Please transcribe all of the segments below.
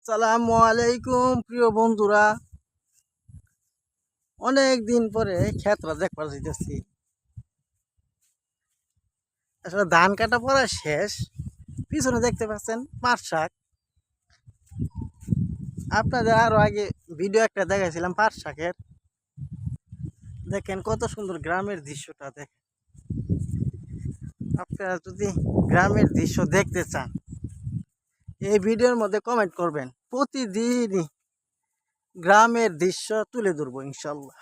আসসালামু আলাইকুম প্রিয় বন্ধুরা, অনেক দিন পরে ক্ষেতটা দেখবার যাইতেছি। আসলে ধান কাটা পড়া শেষ, পিছনে দেখতে পাচ্ছেন পাট শাক। আপনাদের আরো আগে ভিডিও একটা দেখাইছিলাম পাট শাকের। দেখেন কত সুন্দর গ্রামের দৃশ্যটা। দেখেন, আপনারা যদি গ্রামের দৃশ্য দেখতে চান এই ভিডিওর মধ্যে কমেন্ট করবেন। প্রতিদিনই গ্রামের দৃশ্য তুলে ধরবো ইনশাল্লাহ।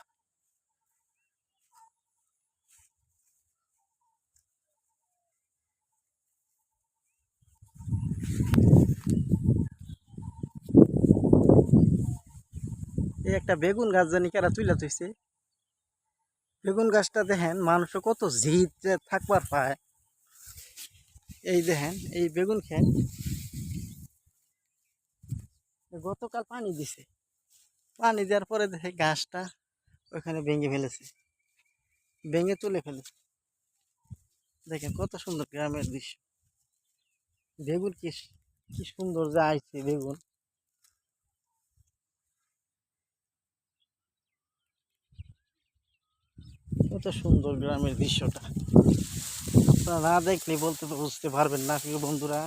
এই একটা বেগুন গাছ জানি কারা তুলে তুইছে। বেগুন গাছটা দেখেন মানুষ কত জিদ থাকবার পায়। এই দেখেন এই বেগুন খেত গতকাল পানি দিছে, পানি দেওয়ার পরে দেখে গাছটা ওইখানে ভেঙে ফেলেছে, ভেঙে তুলে ফেলেছে। দেখেন কত সুন্দর গ্রামের দৃশ্য। বেগুন কি কি সুন্দর যে আইছে বেগুন। কত সুন্দর গ্রামের দৃশ্যটা, আপনারা না দেখলে বলতে তো বুঝতে পারবেন না প্রিয় বন্ধুরা।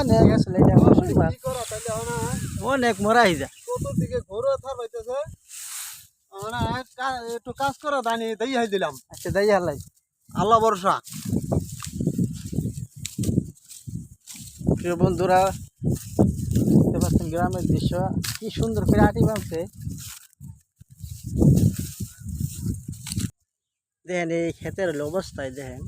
অনেক আসলে অনেক মরা হয়ে যায়। চতুর্দিকে ঘোরা থার হইতেছে, একটু কাজ করা দানি দেই দিলাম। আচ্ছা দাই হালাই আল্লাহ ভরসা। প্রিয় বন্ধুরা, দেখতে পাচ্ছেন গ্রামের দৃশ্য কি সুন্দর করে আটি বাঁধছে। দেখেন এই ক্ষেতের অবস্থায় দেখেন।